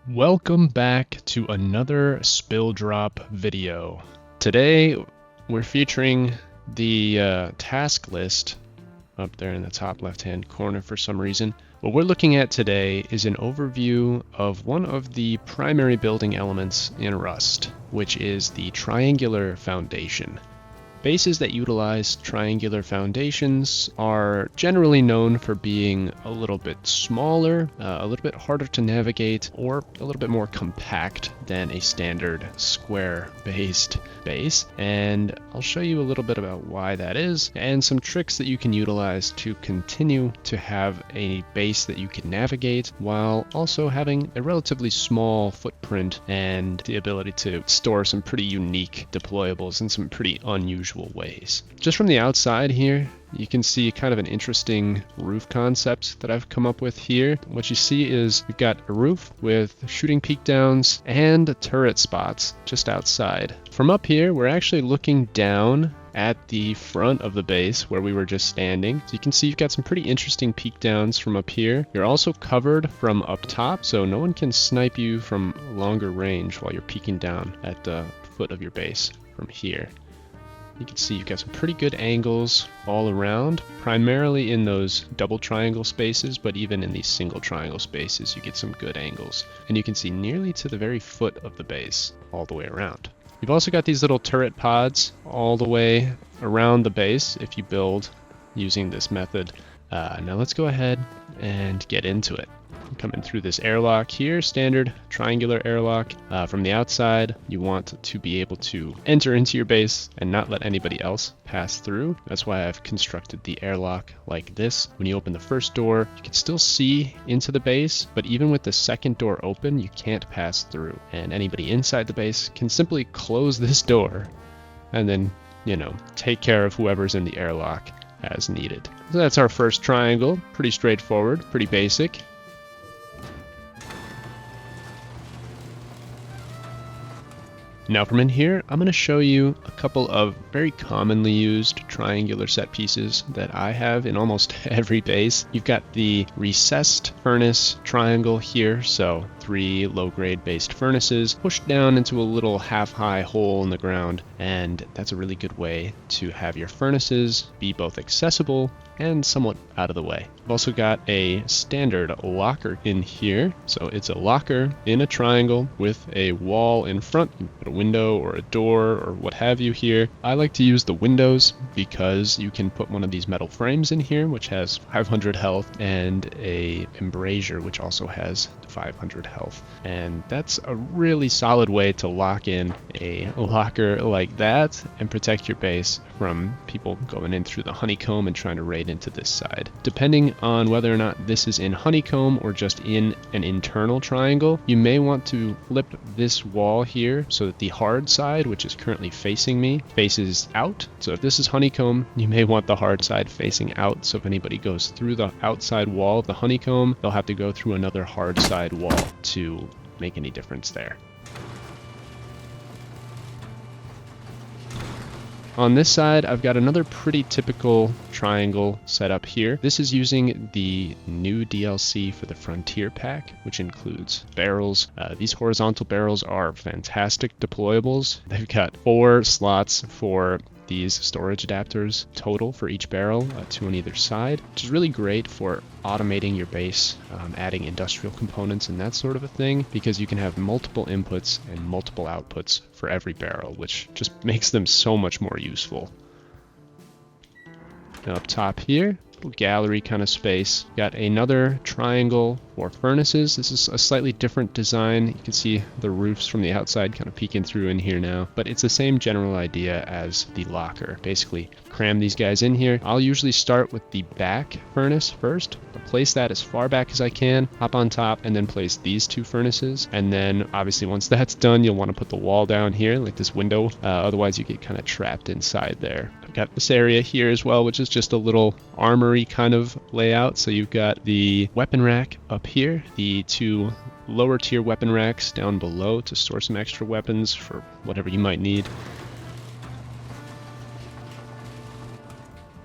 Welcome back to another spill drop video. Today we're featuring the task list up there in the top left hand corner for some reason. What we're looking at today is an overview of one of the primary building elements in Rust, which is the triangular foundation. Bases that utilize triangular foundations are generally known for being a little bit smaller, a little bit harder to navigate, or a little bit more compact than a standard square-based base. And I'll show you a little bit about why that is, and some tricks that you can utilize to continue to have a base that you can navigate while also having a relatively small footprint and the ability to store some pretty unique deployables in some pretty unusual ways. Just from the outside here, you can see kind of an interesting roof concept that I've come up with here. What you see is we've got a roof with shooting peak downs and turret spots just outside. From up here, we're actually looking down at the front of the base where we were just standing. So you can see you've got some pretty interesting peak downs from up here. You're also covered from up top, so no one can snipe you from longer range while you're peeking down at the foot of your base from here. You can see you've got some pretty good angles all around, primarily in those double triangle spaces, but even in these single triangle spaces, you get some good angles. And you can see nearly to the very foot of the base all the way around. You've also got these little turret pods all the way around the base if you build using this method. Now let's go ahead and get into it. Coming through this airlock here, standard triangular airlock. From the outside, you want to be able to enter into your base and not let anybody else pass through. That's why I've constructed the airlock like this. When you open the first door, you can still see into the base, but even with the second door open, you can't pass through. And anybody inside the base can simply close this door and then, take care of whoever's in the airlock as needed. So that's our first triangle. Pretty straightforward, pretty basic. Now from in here, I'm going to show you a couple of very commonly used triangular set pieces that I have in almost every base. You've got the recessed furnace triangle here, so 3 low-grade based furnaces pushed down into a little half-high hole in the ground, and that's a really good way to have your furnaces be both accessible and somewhat out of the way. I've also got a standard locker in here. So it's a locker in a triangle with a wall in front. You can put a window or a door or what have you here. I like to use the windows because you can put one of these metal frames in here, which has 500 health, and a embrasure, which also has 500 health. And that's a really solid way to lock in a locker like that and protect your base from people going in through the honeycomb and trying to raid into this side. Depending on whether or not this is in honeycomb or just in an internal triangle, you may want to flip this wall here so that the hard side, which is currently facing me, faces out. So if this is honeycomb, you may want the hard side facing out. So if anybody goes through the outside wall of the honeycomb, they'll have to go through another hard side wall to make any difference there. On this side, I've got another pretty typical triangle set up here. This is using the new DLC for the Frontier pack, which includes barrels. These horizontal barrels are fantastic deployables. They've got 4 slots for these storage adapters total for each barrel, 2 on either side, which is really great for automating your base, adding industrial components and that sort of a thing, because you can have multiple inputs and multiple outputs for every barrel, which just makes them so much more useful. Now up top here, little gallery kind of space. Got another triangle for furnaces. This is a slightly different design. You can see the roofs from the outside kind of peeking through in here now, but it's the same general idea as the locker. Basically, cram these guys in here. I'll usually start with the back furnace first. I'll place that as far back as I can, hop on top, and then place these 2 furnaces. And then obviously once that's done, you'll want to put the wall down here, like this window. Otherwise you get kind of trapped inside there. I've got this area here as well, which is just a little armory kind of layout. So you've got the weapon rack up here, the 2 lower tier weapon racks down below to store some extra weapons for whatever you might need.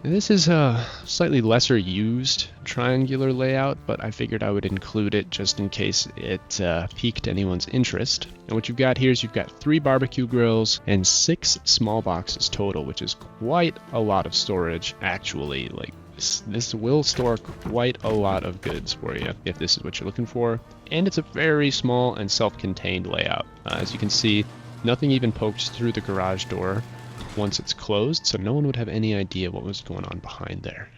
This is a slightly lesser used triangular layout, but I figured I would include it just in case it piqued anyone's interest. And what you've got here is you've got 3 barbecue grills and 6 small boxes total, which is quite a lot of storage actually. Like this will store quite a lot of goods for you if this is what you're looking for. And it's a very small and self-contained layout. As you can see, nothing even pokes through the garage door once it's closed, so no one would have any idea what was going on behind there.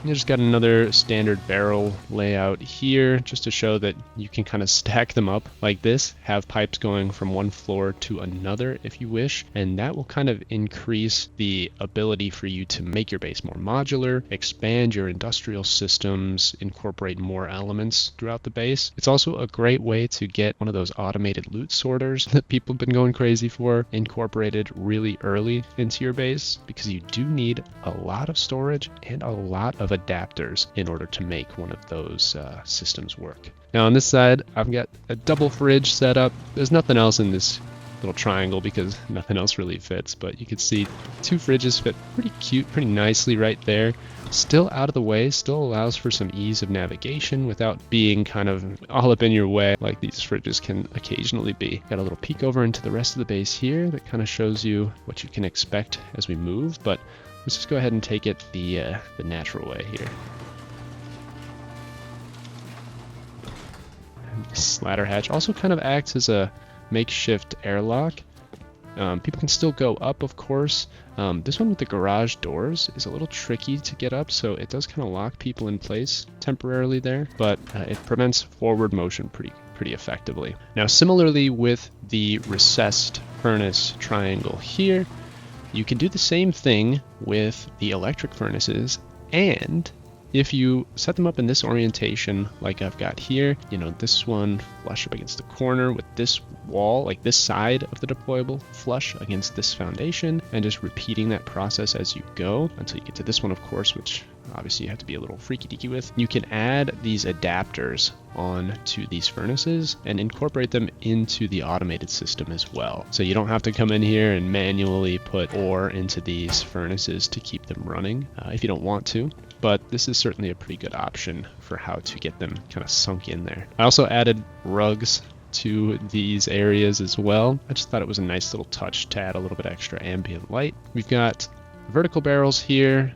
You just got another standard barrel layout here just to show that you can kind of stack them up like this, have pipes going from one floor to another if you wish, and that will kind of increase the ability for you to make your base more modular, expand your industrial systems, incorporate more elements throughout the base. It's also a great way to get one of those automated loot sorters that people have been going crazy for incorporated really early into your base, because you do need a lot of storage and a lot of adapters in order to make one of those systems work. Now on this side, I've got a double fridge set up. There's nothing else in this little triangle because nothing else really fits, but you can see 2 fridges fit pretty cute, pretty nicely right there. Still out of the way, still allows for some ease of navigation without being kind of all up in your way like these fridges can occasionally be. Got a little peek over into the rest of the base here that kind of shows you what you can expect as we move, but let's just go ahead and take it the natural way here. And this ladder hatch also kind of acts as a makeshift airlock. People can still go up, of course. This one with the garage doors is a little tricky to get up, so it does kind of lock people in place temporarily there, but it prevents forward motion pretty effectively. Now, similarly with the recessed furnace triangle here, you can do the same thing with the electric furnaces, and if you set them up in this orientation like I've got here, you know, this one flush up against the corner with this wall, like this side of the deployable flush against this foundation, and just repeating that process as you go until you get to this one, of course, which obviously you have to be a little freaky deaky with. You can add these adapters onto these furnaces and incorporate them into the automated system as well. So you don't have to come in here and manually put ore into these furnaces to keep them running if you don't want to. But this is certainly a pretty good option for how to get them kind of sunk in there. I also added rugs to these areas as well. I just thought it was a nice little touch to add a little bit extra ambient light. We've got vertical barrels here,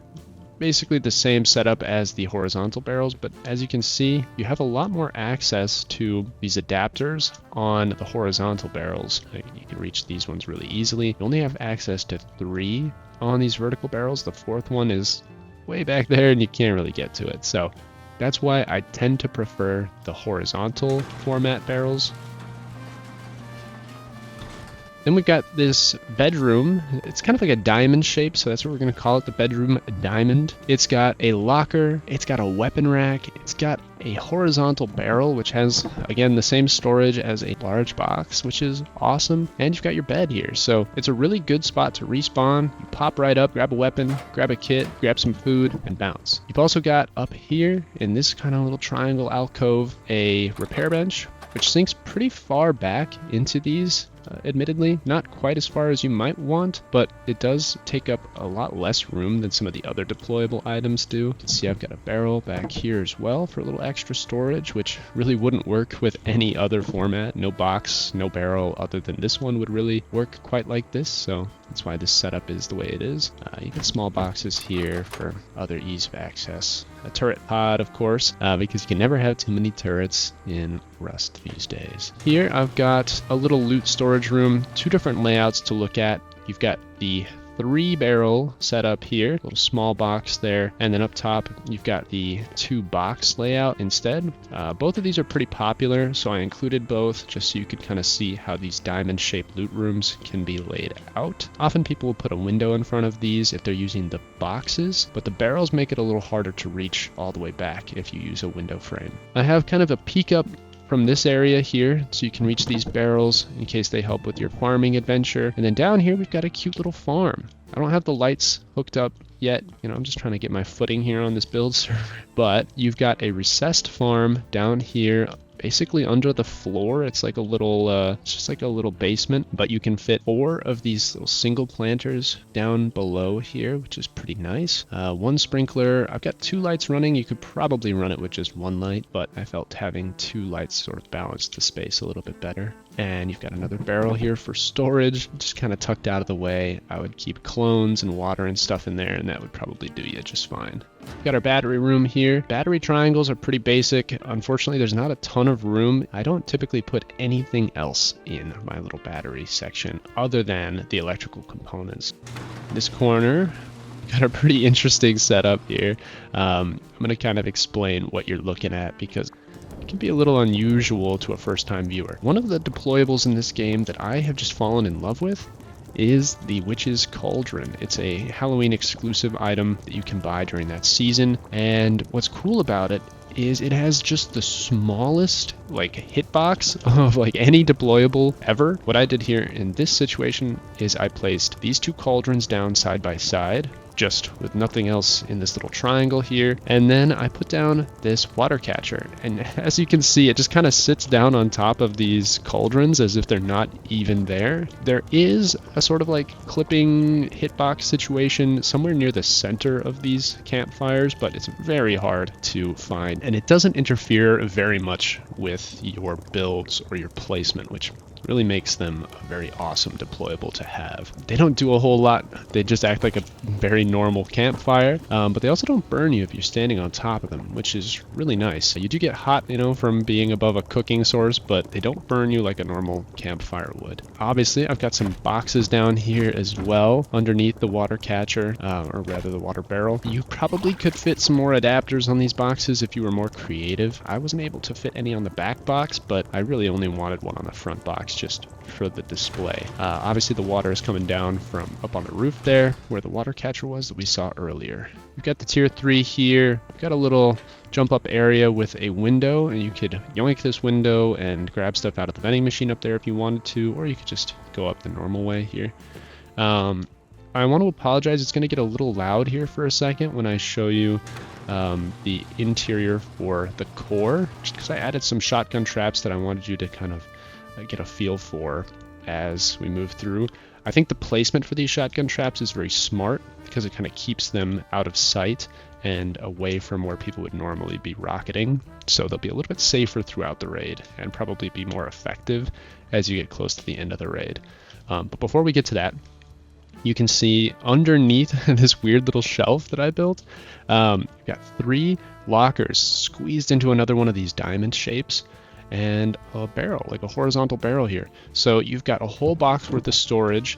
basically the same setup as the horizontal barrels, but as you can see, you have a lot more access to these adapters on the horizontal barrels. You can reach these ones really easily. You only have access to 3 on these vertical barrels. The 4th one is way back there and you can't really get to it. So that's why I tend to prefer the horizontal format barrels. Then we've got this bedroom. It's kind of like a diamond shape, so that's what we're going to call it, the bedroom diamond. It's got a locker, it's got a weapon rack, it's got a horizontal barrel, which has, again, the same storage as a large box, which is awesome. And you've got your bed here, so it's a really good spot to respawn. You pop right up, grab a weapon, grab a kit, grab some food, and bounce. You've also got up here in this kind of little triangle alcove a repair bench, which sinks pretty far back into these. Admittedly, not quite as far as you might want, but it does take up a lot less room than some of the other deployable items do. You can see I've got a barrel back here as well for a little extra storage, which really wouldn't work with any other format. No box, no barrel other than this one would really work quite like this, so that's why this setup is the way it is. You get small boxes here for other ease of access. A turret pod, of course, because you can never have too many turrets in Rust these days. Here I've got a little loot storage room, 2 different layouts to look at. You've got the 3-barrel setup here, little small box there, and then up top you've got the 2-box layout instead. Both of these are pretty popular, so I included both just so you could kind of see how these diamond-shaped loot rooms can be laid out. Often people will put a window in front of these if they're using the boxes, but the barrels make it a little harder to reach all the way back if you use a window frame. I have kind of a peek up from this area here, so you can reach these barrels in case they help with your farming adventure. And then down here we've got a cute little farm. I don't have the lights hooked up yet, you know, I'm just trying to get my footing here on this build server. But you've got a recessed farm down here basically under the floor. It's like a little, it's just like a little basement, but you can fit 4 of these little single planters down below here, which is pretty nice. 1 sprinkler. I've got 2 lights running. You could probably run it with just 1 light, but I felt having 2 lights sort of balanced the space a little bit better. And you've got another barrel here for storage, just kind of tucked out of the way. I would keep clones and water and stuff in there, and that would probably do you just fine. We've got our battery room here. Battery triangles are pretty basic. Unfortunately, there's not a ton of room. I don't typically put anything else in my little battery section other than the electrical components. This corner, got a pretty interesting setup here. I'm going to kind of explain what you're looking at because it can be a little unusual to a first-time viewer. One of the deployables in this game that I have just fallen in love with is the Witch's Cauldron. It's a Halloween exclusive item that you can buy during that season, and what's cool about it is it has just the smallest like hitbox of like any deployable ever. What I did here in this situation is I placed these 2 cauldrons down side by side, just with nothing else in this little triangle here, and then I put down this water catcher, and as you can see, it just kind of sits down on top of these cauldrons as if they're not even there. There is a sort of like clipping hitbox situation somewhere near the center of these campfires, but it's very hard to find, and it doesn't interfere very much with your builds or your placement, which really makes them a very awesome deployable to have. They don't do a whole lot. They just act like a very normal campfire, but they also don't burn you if you're standing on top of them, which is really nice. You do get hot, from being above a cooking source, but they don't burn you like a normal campfire would. Obviously, I've got some boxes down here as well underneath the water catcher, or rather the water barrel. You probably could fit some more adapters on these boxes if you were more creative. I wasn't able to fit any on the back box, but I really only wanted one on the front box just for the display. Obviously the water is coming down from up on the roof there where the water catcher was that we saw earlier. We've got the tier 3 here. We've got a little jump up area with a window, and you could yoink this window and grab stuff out of the vending machine up there if you wanted to, or you could just go up the normal way here. I want to apologize, it's going to get a little loud here for a second when I show you the interior for the core, just because I added some shotgun traps that I wanted you to kind of get a feel for as we move through. I think the placement for these shotgun traps is very smart because it kind of keeps them out of sight and away from where people would normally be rocketing, so they'll be a little bit safer throughout the raid and probably be more effective as you get close to the end of the raid. But before we get to that, you can see underneath this weird little shelf that I built, you've got 3 lockers squeezed into another one of these diamond shapes, and a barrel, like a horizontal barrel here. So you've got a whole box worth of storage,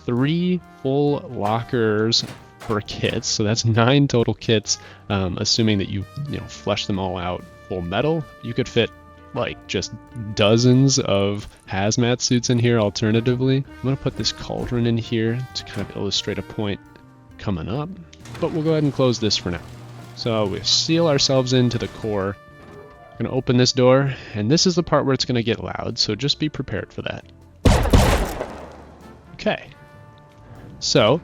3 full lockers for kits, so that's 9 total kits, assuming that you flesh them all out full metal. You could fit like just dozens of hazmat suits in here alternatively. I'm going to put this cauldron in here to kind of illustrate a point coming up, but we'll go ahead and close this for now. So we seal ourselves into the core. I'm going to open this door, and this is the part where it's going to get loud, so just be prepared for that. Okay, so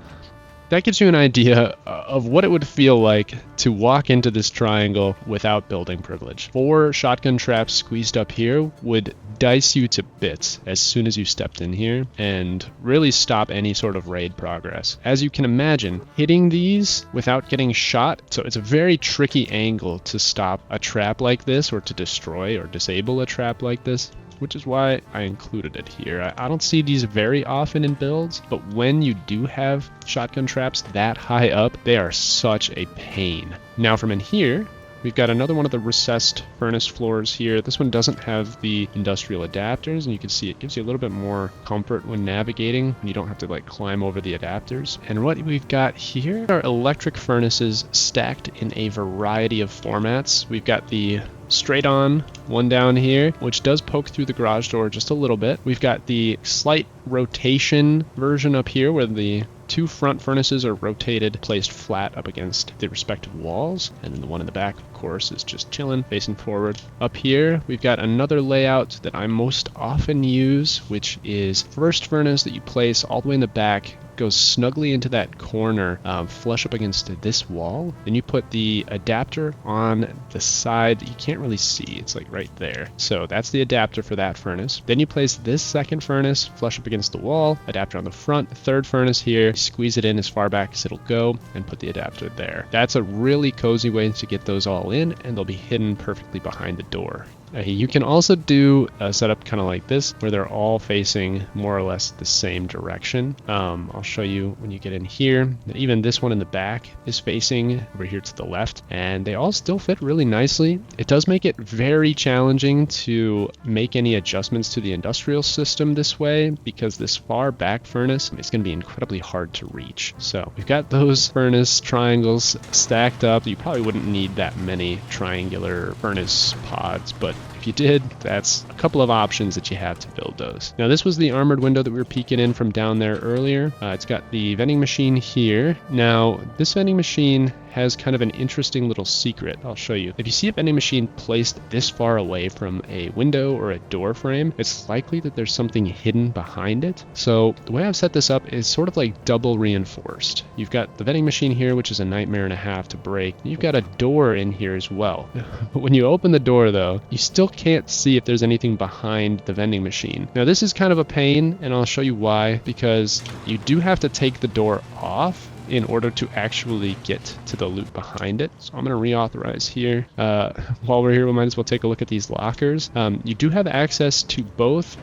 that gives you an idea of what it would feel like to walk into this triangle without building privilege. 4 shotgun traps squeezed up here would dice you to bits as soon as you stepped in here and really stop any sort of raid progress. As you can imagine, hitting these without getting shot, so it's a very tricky angle to stop a trap like this or to destroy or disable a trap like this, which is why I included it here. I don't see these very often in builds, but when you do have shotgun traps that high up, they are such a pain. Now from in here, we've got another one of the recessed furnace floors here. This one doesn't have the industrial adapters, and you can see it gives you a little bit more comfort when navigating. You don't have to like climb over the adapters. And what we've got here are electric furnaces stacked in a variety of formats. We've got the straight on one down here, which does poke through the garage door just a little bit. We've got the slight rotation version up here where the 2 front furnaces are rotated, placed flat up against the respective walls, and then the one in the back, of course, is just chilling, facing forward. Up here, we've got another layout that I most often use, which is first furnace that you place all the way in the back, goes snugly into that corner, flush up against this wall. Then you put the adapter on the side that you can't really see. It's like right there. So that's the adapter for that furnace. Then you place this second furnace flush up against the wall, adapter on the front, third furnace here, squeeze it in as far back as it'll go, and put the adapter there. That's a really cozy way to get those all in, and they'll be hidden perfectly behind the door. You can also do a setup kind of like this, where they're all facing more or less the same direction. I'll show you when you get in here. Even this one in the back is facing over here to the left, and they all still fit really nicely. It does make it very challenging to make any adjustments to the industrial system this way, because this far back furnace is going to be incredibly hard to reach. So we've got those furnace triangles stacked up. You probably wouldn't need that many triangular furnace pods, but if you did, that's a couple of options that you have to build those. Now, this was the armored window that we were peeking in from down there earlier. It's got the vending machine here. Now, this vending machine has kind of an interesting little secret. I'll show you. If you see a vending machine placed this far away from a window or a door frame, it's likely that there's something hidden behind it. So the way I've set this up is sort of like double reinforced. You've got the vending machine here, which is a nightmare and a half to break. You've got a door in here as well. But when you open the door though, you still can't see if there's anything behind the vending machine. Now this is kind of a pain, and I'll show you why, because you do have to take the door off in order to actually get to the loot behind it. So I'm going to reauthorize here. While we're here, we might as well take a look at these lockers. You do have access to both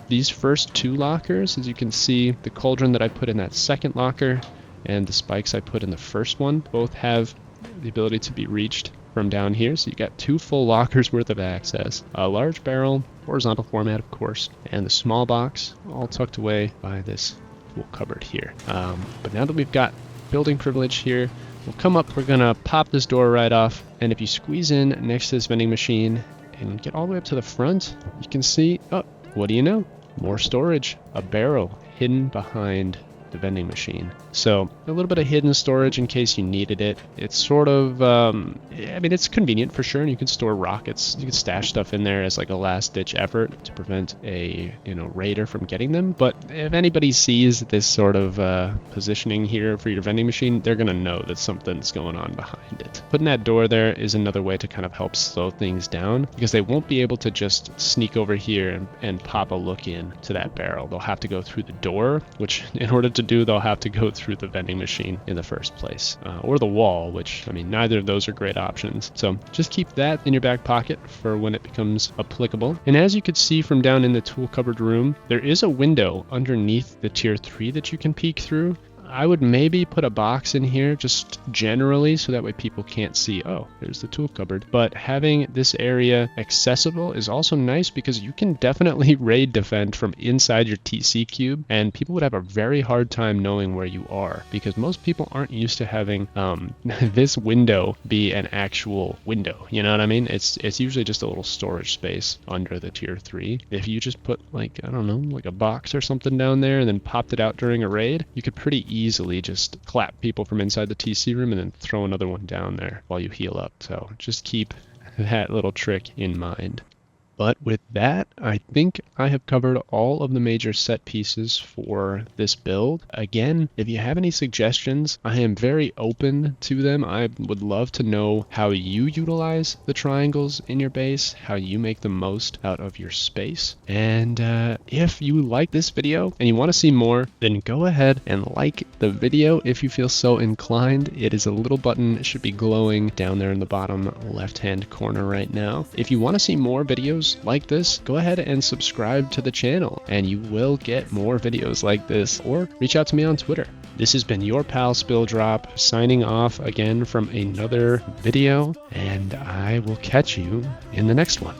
these first two lockers. As you can see, the cauldron that I put in that second locker and the spikes I put in the first one both have the ability to be reached from down here. So you got two full lockers worth of access, a large barrel, horizontal format of course, and the small box all tucked away by this tool cupboard here. But now that we've got building privilege here, we'll come up, we're gonna pop this door right off, and if you squeeze in next to this vending machine and get all the way up to the front, you can see, oh, what do you know? More storage, a barrel hidden behind the vending machine. So a little bit of hidden storage in case you needed it. It's sort of, I mean, it's convenient for sure, and you can store rockets. You can stash stuff in there as like a last ditch effort to prevent a, raider from getting them. But if anybody sees this sort of positioning here for your vending machine, they're gonna know that something's going on behind it. Putting that door there is another way to kind of help slow things down, because they won't be able to just sneak over here and pop a look in to that barrel. They'll have to go through the door, which in order to do, they'll have to go through the vending machine in the first place, or the wall, which, I mean, neither of those are great options. So just keep that in your back pocket for when it becomes applicable. And as you could see from down in the tool cupboard room, there is a window underneath the tier 3 that you can peek through. I would maybe put a box in here just generally so that way people can't see, oh, there's the tool cupboard. But having this area accessible is also nice, because you can definitely raid defend from inside your TC cube, and people would have a very hard time knowing where you are, because most people aren't used to having this window be an actual window. You know what I mean? It's usually just a little storage space under the tier 3. If you just put like, I don't know, like a box or something down there and then popped it out during a raid, you could pretty easily just clap people from inside the TC room and then throw another one down there while you heal up. So just keep that little trick in mind. But with that, I think I have covered all of the major set pieces for this build. Again, if you have any suggestions, I am very open to them. I would love to know how you utilize the triangles in your base, how you make the most out of your space. And if you like this video and you want to see more, then go ahead and like the video if you feel so inclined. It is a little button. It should be glowing down there in the bottom left-hand corner right now. If you want to see more videos like this, go ahead and subscribe to the channel and you will get more videos like this, or reach out to me on Twitter. This has been your pal Spilldrop, signing off again from another video, and I will catch you in the next one.